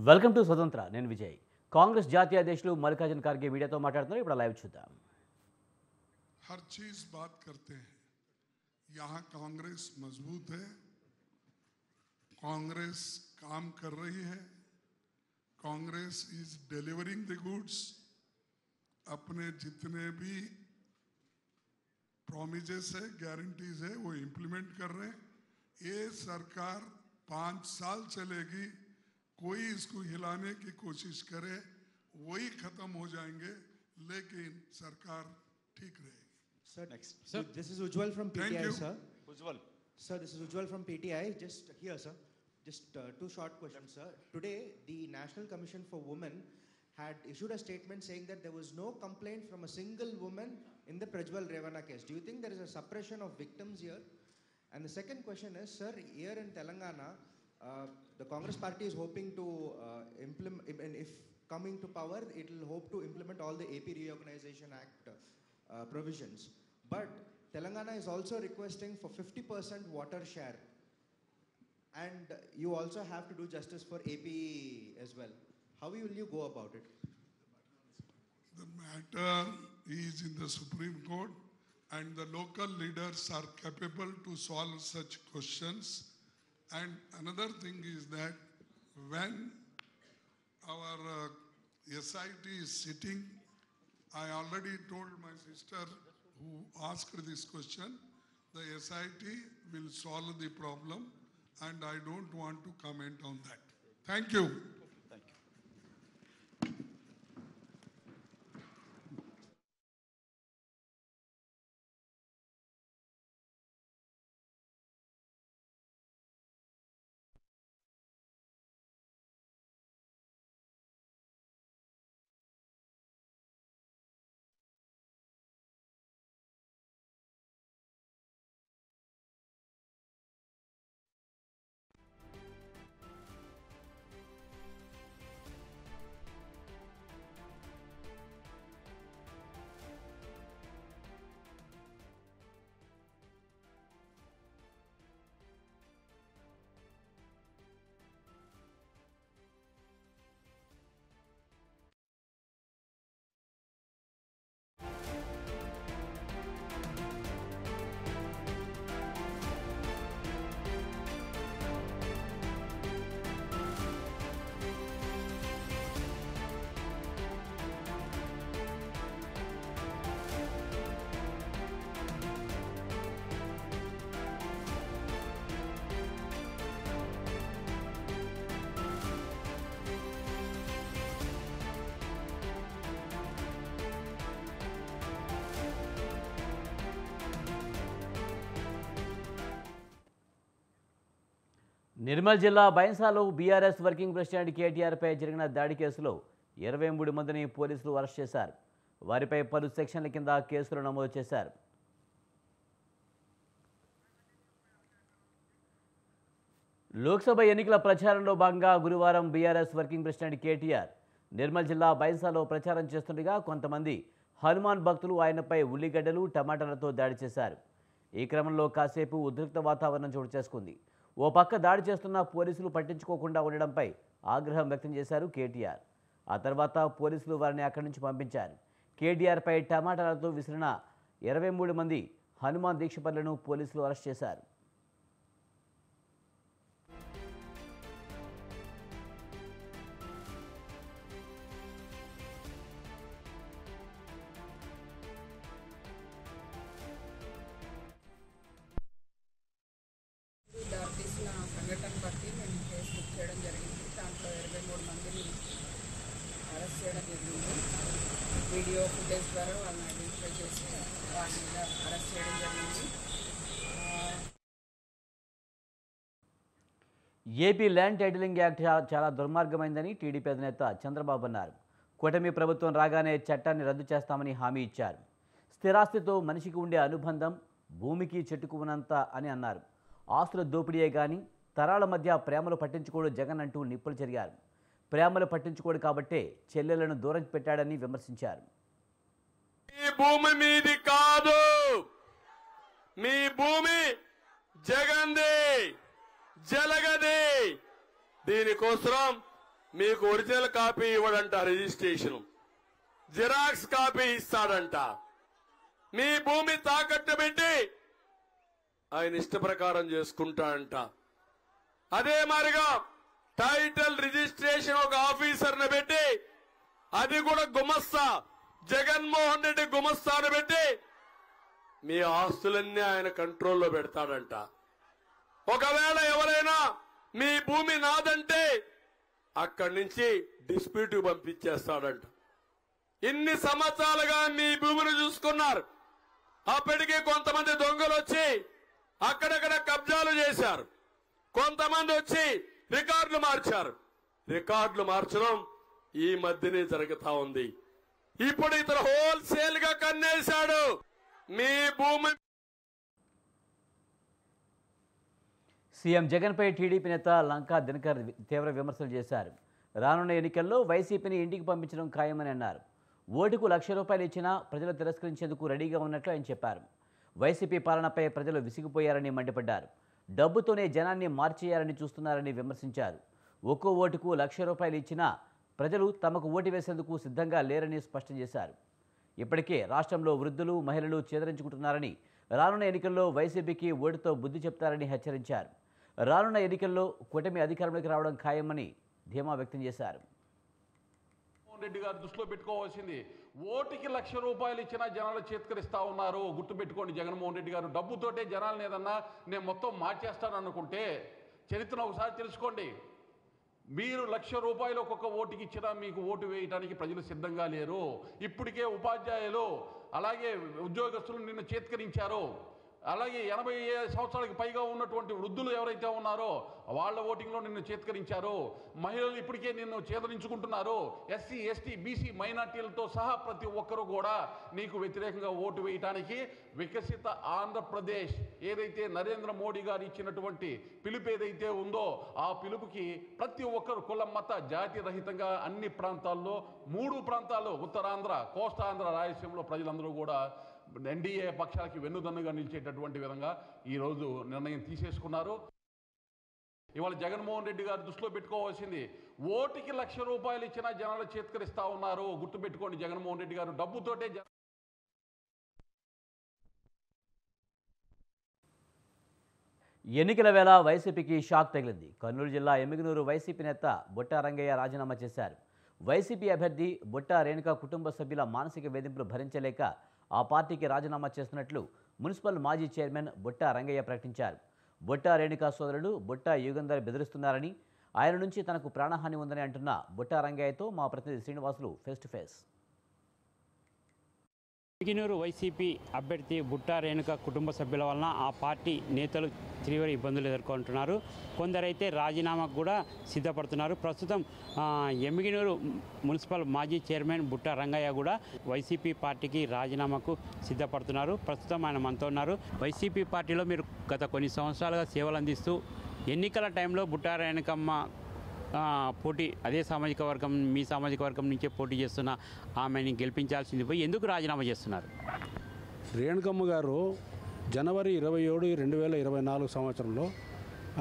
Welcome to స్వతంత్ర నేను విజయ్ కాంగ్రెస్ జాతీయ అధ్యక్షులు మల్లికార్జున ఖార్గే మీడియాతో మాట్లాడుతున్నారు ఇప్పుడు లైవ్ చూద్దాం हर चीज बात करते हैं यहाँ कांग्रेस मजबूत है कांग्रेस काम कर रही है Congress is delivering the goods अपने जितने भी प्रॉमिसेस है गारंटीज है वो इम्प्लीमेंट कर रहे हैं ये सरकार 5 साल चलेगी कोई इसको हिलाने की कोशिश करे वही खत्म हो जाएंगे लेकिन सरकार ठीक रहेगी Sir, next. Sir, this is Ujjwal from PTI, Thank you. sir. Ujjwal. Sir, this is Ujjwal from PTI. Just here, sir. Just two short questions, sir. Today, the National Commission for Women had issued a statement saying that there was no complaint from a single woman in the Prajwal Revana case. Do you think there is a suppression of victims here? And the second question is, sir, here in Telangana, the Congress party is hoping to implement, if coming to power, it will hope to implement all the AP Reorganization Act provisions. But Telangana is also requesting for 50% water share. And you also have to do justice for AP as well. How will you go about it? The matter is in the Supreme Court and the local leaders are capable to solve such questions. And another thing is that when our SIT is sitting, I already told my sister who asked this question, the SIT will solve the problem and I don't want to comment on that. Thank you. Nirmal జిల్లా బైన్సాలో BRS working president కేటీఆర్పై జరిగిన దాడి కేసులో 23 మందిని పోలీసులు arrest చేశారు వారిపై పలు సెక్షన్ల కింద కేసులు నమోదు చేశారు లోక్సభ ఎన్నికల ప్రచారంలో భాగంగా గురువారం BRS working president KTR Nirmal జిల్లా బైన్సాలో ప్రచారం చేస్తుండగా కొంతమంది హనుమాన్ భక్తులు ఆయనపై ఉల్లిగడ్డలు టమాటాలతో దాడి చేశారు ఈ క్రమంలో కాసేపు ఉద్రిక్త వాతావరణం చోటు చేసుకుంది ఓ పక్క దాడి చేస్తున్న పోలీసులు పట్టించుకోకుండా ఉండడంపై ఆగ్రహం వ్యక్తం చేశారు కేటీఆర్ ఆ తర్వాత పోలీసులు వారిని అక్కడి నుంచి పంపించారు కేటీఆర్పై టమాటాలతో విసిరిన 23 మంది హనుమాన్ దీక్షపరులను పోలీసులు అరెస్ట్ చేశారు దారితీసిన సంఘటన బట్టి మేము కేసు బుక్ చేయడం జరిగింది దాంట్లో 23 మందిని అరెస్ట్ చేయడం జరిగింది వీడియో ఫుటేజ్ ద్వారా వాళ్ళని ఐడెంటిఫై చేసి వారి మీద అరెస్ట్ చేయడం జరిగింది ఏపీ ల్యాండ్ టైటిలింగ్ యాక్ట్ చాలా దుర్మార్గమైందని టీడీపీ అధినేత చంద్రబాబు అన్నారు కూటమి ప్రభుత్వం రాగానే చట్టాన్ని రద్దు చేస్తామని హామీ ఇచ్చారు స్థిరాస్తితో మనిషికి ఉండే అనుబంధం భూమికి చెట్టుకు ఉన్నంత అని అన్నారు ఆస్తుల దోపిడీయే కానీ తరాల మధ్య ప్రేమలు పట్టించుకోడు జగన్ అంటూ నిప్పులు చెరిగారు ప్రేమలు పట్టించుకోడు కాబట్టే చెల్లెలను దూరం పెట్టాడని విమర్శించారు మీ భూమి మీది కాదు మీ భూమి జగన్ది జలగది దీనికోసం మీకు ఒరిజినల్ కాపీ ఇవ్వడంట, రిజిస్ట్రేషన్ జిరాక్స్ కాపీ ఇస్తాడంట. మీ భూమి తాకట్టు పెట్టి ఆయన ఇష్ట ప్రకారం చేసుకుంటాడంట. అదే మాదిరిగా టైటిల్ రిజిస్ట్రేషన్ ఒక ఆఫీసర్ని పెట్టి, అది కూడా గుమస్తా, జగన్మోహన్ రెడ్డి గుమస్తాను పెట్టి మీ ఆస్తులన్నీ ఆయన కంట్రోల్లో పెడతాడంట. ఒకవేళ ఎవరైనా మీ భూమి నాదంటే అక్కడి నుంచి డిస్ప్యూట్ పంపించేస్తాడంట. ఇన్ని సంవత్సరాలుగా మీ భూమిని చూసుకున్నారు. అప్పటికే కొంతమంది దొంగలు వచ్చి అక్కడక్కడ కబ్జాలు చేశారు. కొంతమంది వచ్చి రికార్డులు మార్చారు. రికార్డులు మార్చడం ఈ మధ్యనే జరుగుతా ఉంది. ఇప్పుడు ఇతను హోల్సేల్ గా కన్నేశాడు మీ భూమి. సీఎం జగన్పై టీడీపీ నేత లంకా దినకర్ తీవ్ర విమర్శలు చేశారు. రానున్న ఎన్నికల్లో వైసీపీని ఇంటికి పంపించడం ఖాయమని అన్నారు. ఓటుకు ₹1,00,000 ఇచ్చినా ప్రజలు తిరస్కరించేందుకు రెడీగా ఉన్నట్లు ఆయన చెప్పారు. వైసీపీ పాలనపై ప్రజలు విసిగిపోయారని మండిపడ్డారు. డబ్బుతోనే జనాన్ని మార్చేయాలని చూస్తున్నారని విమర్శించారు. ఒక్కో ఓటుకు ₹1,00,000 ఇచ్చినా ప్రజలు తమకు ఓటు వేసేందుకు సిద్ధంగా లేరని స్పష్టం చేశారు. ఇప్పటికే రాష్ట్రంలో వృద్ధులు, మహిళలు చేదరించుకుంటున్నారని, రానున్న ఎన్నికల్లో వైసీపీకి ఓటుతో బుద్ధి చెప్తారని హెచ్చరించారు. రానున్న ఎన్నికల్లో కూటమి అధికారంలోకి రావడం ఖాయమని ధీమా వ్యక్తం చేశారు. రెడ్డి గారు దృష్టిలో పెట్టుకోవాల్సింది, ఓటుకి ₹1,00,000 ఇచ్చినా జనాలు చేత్కరిస్తా ఉన్నారు. గుర్తుపెట్టుకోండి, జగన్మోహన్ రెడ్డి గారు డబ్బుతోటే జనాలను ఏదన్నా నేను మొత్తం మార్చేస్తాను అనుకుంటే చరిత్రను ఒకసారి తెలుసుకోండి. మీరు ₹1,00,000 ఒక్కొక్క ఓటుకి ఇచ్చినా మీకు ఓటు వేయడానికి ప్రజలు సిద్ధంగా లేరు. ఇప్పటికే ఉపాధ్యాయులు అలాగే ఉద్యోగస్తులు నిన్ను చేత్కరించారు. అలాగే 80 సంవత్సరాలకు పైగా ఉన్నటువంటి వృద్ధులు ఎవరైతే ఉన్నారో వాళ్ళ ఓటింగ్లో నిన్ను చేత్కరించారు. మహిళలు ఇప్పటికే నిన్ను చేదరించుకుంటున్నారు. ఎస్సీ, ఎస్టీ, బీసీ మైనార్టీలతో సహా ప్రతి ఒక్కరూ కూడా నీకు వ్యతిరేకంగా ఓటు వేయడానికి వికసిత ఆంధ్రప్రదేశ్ ఏదైతే నరేంద్ర మోడీ గారు ఇచ్చినటువంటి పిలుపు ఏదైతే ఉందో ఆ పిలుపుకి ప్రతి ఒక్కరు కుల మత జాతి రహితంగా అన్ని ప్రాంతాల్లో 3 ప్రాంతాల్లో ఉత్తరాంధ్ర, కోస్తాంధ్ర, రాయలసీమలో ప్రజలందరూ కూడా ఎన్డీఏ పక్షాలకి వెన్నుదన్నుగా నిలిచేటటువంటి విధంగా ఈరోజు నిర్ణయం తీసేసుకున్నారు. ఇవాళ జగన్మోహన్ రెడ్డి గారు దృష్టిలో పెట్టుకోవాల్సింది, ఓటుకి ₹1,00,000 ఇచ్చినా జనాలు చేత్కరిస్తా ఉన్నారు. గుర్తుపెట్టుకోండి, జగన్మోహన్ రెడ్డి గారు డబ్బుతోటే ఎన్నికల వేళ వైసీపీకి షాక్ తగిలింది. కర్నూలు జిల్లా ఎమ్మిగనూరు వైసీపీ నేత బొట్టా రంగయ్య రాజీనామా చేశారు. వైసీపీ అభ్యర్థి బొట్టా రేణుక కుటుంబ సభ్యుల మానసిక వేధింపులు భరించలేక ఆ పార్టీకి రాజీనామా చేస్తున్నట్లు మున్సిపల్ మాజీ చైర్మన్ బొట్టా రంగయ్య ప్రకటించారు. బొట్టా రేణుక సోదరుడు బొట్టా యుగంధర్ బెదిరిస్తున్నారని, ఆయన నుంచి తనకు ప్రాణహాని ఉందని అంటున్న బొట్టా రంగయ్యతో మా ప్రతినిధి Srinivasulu face to face. Emmiganur YCP అభ్యర్థి బుట్టా రేణుక కుటుంబ సభ్యుల వలన ఆ పార్టీ నేతలు తీవ్ర ఇబ్బందులు ఎదుర్కొంటున్నారు. కొందరైతే రాజీనామాకు కూడా సిద్ధపడుతున్నారు. ప్రస్తుతం ఎమ్మిగనూరు మున్సిపల్ మాజీ చైర్మన్ బుట్టా రంగయ్య కూడా వైసీపీ పార్టీకి రాజీనామాకు సిద్ధపడుతున్నారు. ప్రస్తుతం ఆయన మనతో ఉన్నారు. వైసీపీ పార్టీలో మీరు గత కొన్ని సంవత్సరాలుగా సేవలు అందిస్తూ ఎన్నికల టైంలో బుట్టా రేణుకమ్మ పోటీ అదే సామాజిక వర్గం, మీ సామాజిక వర్గం నుంచే పోటీ చేస్తున్న ఆమెని గెలిపించాల్సింది పోయి ఎందుకు రాజీనామా చేస్తున్నారు? రేణుకమ్మ గారు జనవరి 27, 2024 సంవత్సరంలో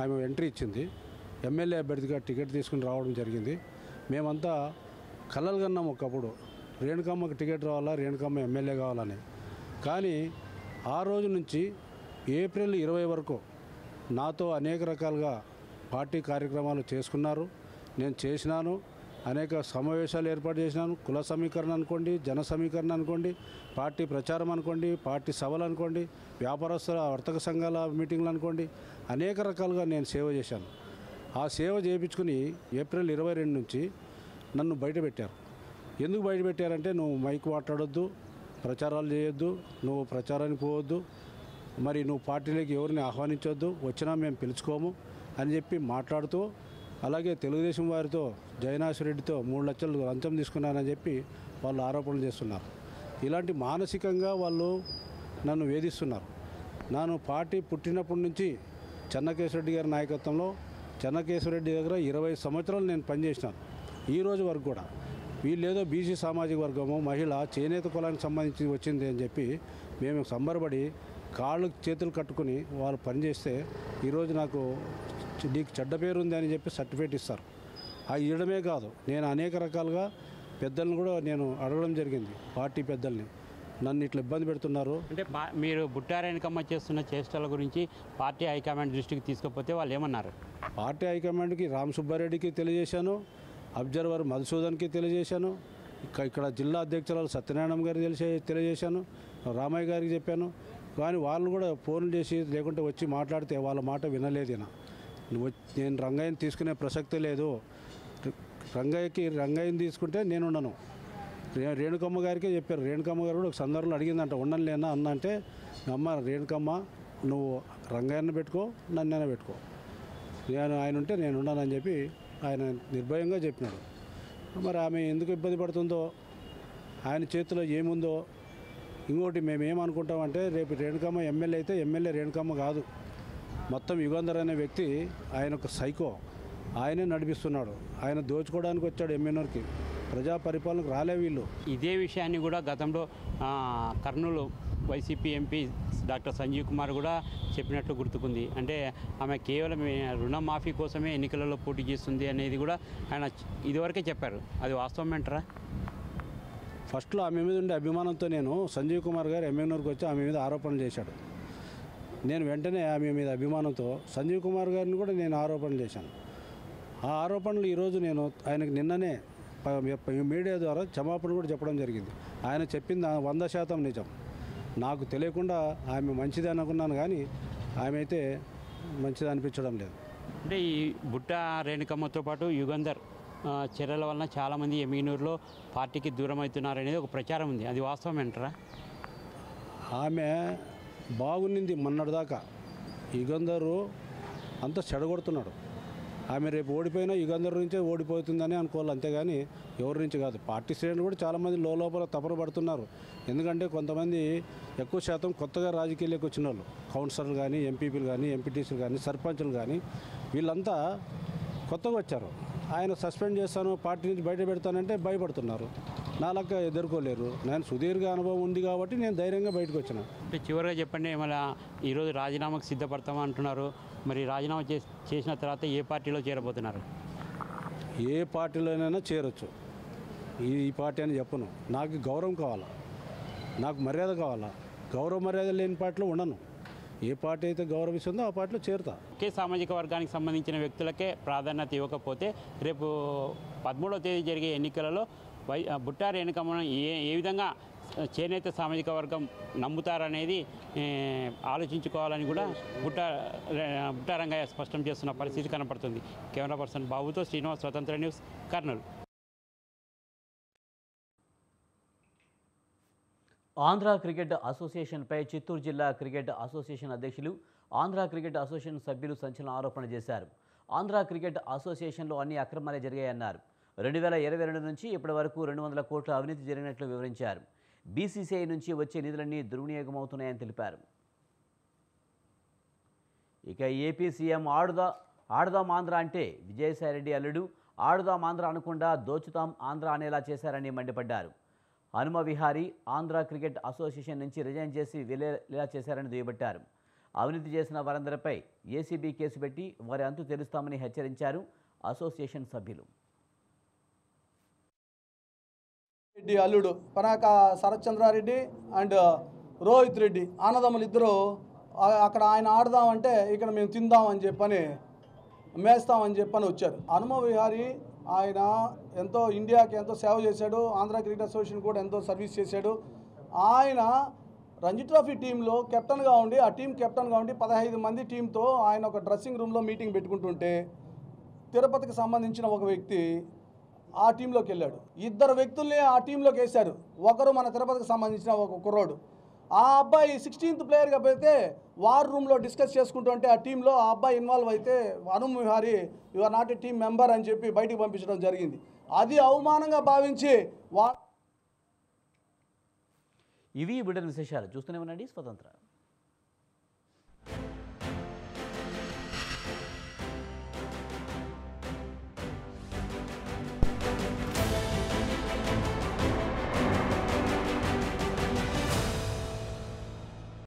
ఆమె ఎంట్రీ ఇచ్చింది. ఎమ్మెల్యే అభ్యర్థిగా టికెట్ తీసుకుని రావడం జరిగింది. మేమంతా కలలు కన్నాం ఒకప్పుడు, రేణుకమ్మకి టికెట్ రావాలా, రేణుకమ్మ ఎమ్మెల్యే కావాలని. కానీ ఆ రోజు నుంచి ఏప్రిల్ 20 వరకు నాతో అనేక రకాలుగా పార్టీ కార్యక్రమాలు చేసుకున్నారు. నేను చేసినాను. అనేక సమావేశాలు ఏర్పాటు చేసినాను. కుల సమీకరణ అనుకోండి, జన సమీకరణ అనుకోండి, పార్టీ ప్రచారం అనుకోండి, పార్టీ సభలు అనుకోండి, వ్యాపారస్తుల వర్తక సంఘాల మీటింగ్లు అనుకోండి, అనేక రకాలుగా నేను సేవ చేశాను. ఆ సేవ చేయించుకుని ఏప్రిల్ 22 నుంచి నన్ను బయటపెట్టారు. ఎందుకు బయటపెట్టారంటే, నువ్వు మైక్ మాట్లాడొద్దు, ప్రచారాలు చేయొద్దు, నువ్వు ప్రచారానికి పోవద్దు, మరి నువ్వు పార్టీలోకి ఎవరిని ఆహ్వానించొద్దు, వచ్చినా మేము పిలుచుకోము అని చెప్పి మాట్లాడుతూ, అలాగే తెలుగుదేశం వారితో జయనాశ్వరెడ్డితో 3 లక్షలు లంచం తీసుకున్నానని చెప్పి వాళ్ళు ఆరోపణలు చేస్తున్నారు. ఇలాంటి మానసికంగా వాళ్ళు నన్ను వేధిస్తున్నారు. నేను పార్టీ పుట్టినప్పటి నుంచి చెన్నకేశ్వరరెడ్డి గారి నాయకత్వంలో చెన్నకేశ్వరరెడ్డి దగ్గర 20 సంవత్సరాలు నేను పనిచేసినాను. ఈ రోజు వరకు కూడా వీళ్ళేదో బీసీ సామాజిక వర్గము, మహిళ, చేనేత కులానికి సంబంధించి వచ్చింది అని చెప్పి మేము సంబరపడి కాళ్ళు చేతులు కట్టుకుని వాళ్ళు పనిచేస్తే ఈరోజు నీకు చెడ్డ పేరు ఉంది అని చెప్పి సర్టిఫికేట్ ఇస్తారు. అవి ఇవ్వడమే కాదు, నేను అనేక రకాలుగా పెద్దలను కూడా నేను అడగడం జరిగింది, పార్టీ పెద్దల్ని నన్ను ఇట్లా ఇబ్బంది పెడుతున్నారు. అంటే మీరు బుట్టా రేణుకమ్మ చేస్తున్న చేష్టల గురించి పార్టీ హైకమాండ్ దృష్టికి తీసుకుపోతే వాళ్ళు ఏమన్నారు? పార్టీ హైకమాండ్కి రామ్ సుబ్బారెడ్డికి తెలియజేశాను, అబ్జర్వర్ మధుసూదన్కి తెలియజేశాను, ఇక్కడ జిల్లా అధ్యక్షురాలు సత్యనారాయణ గారికి తెలియజేశాను, రామయ్య గారికి చెప్పాను. కానీ వాళ్ళు కూడా ఫోన్లు చేసి లేకుంటే వచ్చి మాట్లాడితే వాళ్ళ మాట వినలేదు. నేను రంగయ్యని తీసుకునే ప్రసక్తే లేదు. రంగయ్యని తీసుకుంటే నేను ఉండను. రేణుకమ్మ గారికే చెప్పారు. రేణుకమ్మ గారు కూడా ఒక సందర్భంలో అడిగిందంట, ఉండలేనా అన్న అంటే, అమ్మ రేణుకమ్మ నువ్వు రంగయ్యని పెట్టుకో, నన్నైనా పెట్టుకో, ఆయన ఉంటే నేను ఉన్నానని చెప్పి ఆయన నిర్భయంగా చెప్పినాడు. మరి ఆమె ఎందుకు ఇబ్బంది పడుతుందో, ఆయన చేతిలో ఏముందో. ఇంకోటి మేము ఏమనుకుంటామంటే, రేపు రేణుకమ్మ ఎమ్మెల్యే అయితే ఎమ్మెల్యే రేణుకమ్మ కాదు, మొత్తం యుగంధర్ అనే వ్యక్తి ఆయన ఒక సైకో, ఆయనే నడిపిస్తున్నాడు. ఆయన దోచుకోవడానికి వచ్చాడు ఎమ్మెల్యేకి, ప్రజా పరిపాలనకు రాలే వీళ్ళు. ఇదే విషయాన్ని కూడా గతంలో Kurnool YCP MP doctor Sanjeev Kumar కూడా చెప్పినట్లు గుర్తుకుంది. అంటే ఆమె కేవలం రుణమాఫీ కోసమే ఎన్నికలలో పోటీ చేస్తుంది అనేది కూడా ఆయన ఇదివరకే చెప్పారు. అది వాస్తవం అంటారా? ఫస్ట్లో ఆమె మీద ఉండే అభిమానంతో నేను సంజీవ్ కుమార్ గారు ఎమ్మెల్యేకి వచ్చి ఆమె మీద ఆరోపణలు చేశాడు. నేను వెంటనే ఆమె మీద అభిమానంతో సంజీవ్ కుమార్ గారిని కూడా నేను ఆరోపణలు చేశాను. ఆ ఆరోపణలు ఈరోజు నేను ఆయనకు నిన్ననే మీడియా ద్వారా క్షమాపణ కూడా చెప్పడం జరిగింది. ఆయన చెప్పింది 100% నిజం. నాకు తెలియకుండా ఆమె మంచిది అనుకున్నాను, కానీ ఆమె అయితే మంచిది అనిపించడం లేదు. అంటే ఈ బుట్టా రేణుకమ్మతో పాటు యుగంధర్ చర్యల వలన చాలామంది ఎమ్మిగనూరులో పార్టీకి దూరం అవుతున్నారనేది ఒక ప్రచారం ఉంది. అది వాస్తవం అంటారా? ఆమె బాగుండింది మొన్నటిదాకా, యుగంధరు అంతా చెడగొడుతున్నాడు. ఆమె రేపు ఓడిపోయినా యుగంధర్ నుంచే ఓడిపోతుందని అనుకోవాలి, అంతేగాని ఎవరి నుంచి కాదు. పార్టీ శ్రేణులు కూడా చాలామంది లోపల తపన పడుతున్నారు. ఎందుకంటే కొంతమంది ఎక్కువ శాతం కొత్తగా రాజకీయాల్లోకి వచ్చిన వాళ్ళు, కౌన్సిలర్లు కానీ, ఎంపీపీలు కానీ, ఎంపీటీసీలు కానీ, సర్పంచులు కానీ, వీళ్ళంతా కొత్తగా వచ్చారు. ఆయన సస్పెండ్ చేస్తాను, పార్టీ నుంచి బయట పెడతానంటే భయపడుతున్నారు. నా లెక్క ఎదుర్కోలేరు. నేను సుదీర్ఘ అనుభవం ఉంది కాబట్టి నేను ధైర్యంగా బయటకు వచ్చిన. అంటే చివరిగా చెప్పండి, మళ్ళీ ఈరోజు రాజీనామాకు సిద్ధపడతామా అంటున్నారు. మరి రాజీనామా చేసిన తర్వాత ఏ పార్టీలో చేరబోతున్నారు? ఏ పార్టీలోనైనా చేరొచ్చు. ఈ పార్టీ అని చెప్పను. నాకు గౌరవం కావాలా, నాకు మర్యాద కావాలా. గౌరవ మర్యాద లేని పార్టీలో ఉండను. ఏ పార్టీ అయితే గౌరవిస్తుందో ఆ పార్టీలో చేరుతా. ఒకే సామాజిక వర్గానికి సంబంధించిన వ్యక్తులకే ప్రాధాన్యత ఇవ్వకపోతే రేపు 13వ తేదీ జరిగే ఎన్నికలలో బుట్టా రేణుకమ్మను ఏ విధంగా చేనేత సామాజిక వర్గం నమ్ముతారనేది ఆలోచించుకోవాలని కూడా బుట్టా రంగయ్య స్పష్టం చేస్తున్న పరిస్థితి కనపడుతుంది. కెమెరా పర్సన్ బాబుతో శ్రీనివాస్, స్వతంత్ర న్యూస్, కర్నూలు. ఆంధ్ర క్రికెట్ అసోసియేషన్పై చిత్తూరు జిల్లా క్రికెట్ అసోసియేషన్ అధ్యక్షులు, ఆంధ్ర క్రికెట్ అసోసియేషన్ సభ్యులు సంచలన ఆరోపణ చేశారు. ఆంధ్ర క్రికెట్ అసోసియేషన్లో అన్ని అక్రమాలే జరిగాయన్నారు. 2022 నుంచి ఇప్పటి వరకు 200 కోట్ల అవినీతి జరిగినట్లు వివరించారు. బీసీసీఐ నుంచి వచ్చే నిధులన్నీ దుర్వినియోగమవుతున్నాయని తెలిపారు. ఇక ఏపీ సీఎం ఆడుదాం ఆంధ్ర అంటే విజయసాయిరెడ్డి అల్లుడు ఆడుదాం ఆంధ్ర అనకుండా దోచుతాం ఆంధ్ర అనేలా చేశారని మండిపడ్డారు. హనుమ విహారీ ఆంధ్ర క్రికెట్ అసోసియేషన్ నుంచి రిజైన్ చేసి వెళ్ళేలా చేశారని దుయ్యబట్టారు. అవినీతి చేసిన వారందరిపై ఏసీబీ కేసు పెట్టి వారి అంతు తెలుస్తామని హెచ్చరించారు అసోసియేషన్ సభ్యులు. రెడ్డి అల్లుడు పనాక శరత్చంద్రారెడ్డి అండ్ రోహిత్ రెడ్డి అన్నదమ్ములు ఇద్దరు అక్కడ ఆయన ఆడదామంటే ఇక్కడ మేము తిందామని చెప్పని మేస్తామని చెప్పని వచ్చారు. హనుమ విహారీ ఆయన ఎంతో ఇండియాకి ఎంతో సేవ చేశాడు. ఆంధ్ర క్రికెట్ అసోసియేషన్ కూడా ఎంతో సర్వీస్ చేశాడు. ఆయన రంజీ ట్రోఫీ టీంలో కెప్టెన్గా ఉండి, ఆ టీం కెప్టెన్గా ఉండి 15 మంది టీంతో ఆయన ఒక డ్రెస్సింగ్ రూమ్లో మీటింగ్ పెట్టుకుంటుంటే తిరుపతికి సంబంధించిన ఒక వ్యక్తి ఆ టీంలోకి వెళ్ళాడు. 2 వ్యక్తుల్ని ఆ టీంలోకి వేశారు. ఒకరు మన తిరుపతికి సంబంధించిన ఒక కుర్రోడు. ఆ అబ్బాయి 16th ప్లేయర్గా పెడితే వార్ రూమ్లో డిస్కస్ చేసుకుంటుంటే ఆ టీంలో ఆ అబ్బాయి ఇన్వాల్వ్ అయితే Hanuma Vihari you are not a team member అని చెప్పి బయటికి పంపించడం జరిగింది. అది అవమానంగా భావించి ఇవి బులెటిన్ విశేషాలు చూస్తూనే ఉండండి స్వతంత్ర.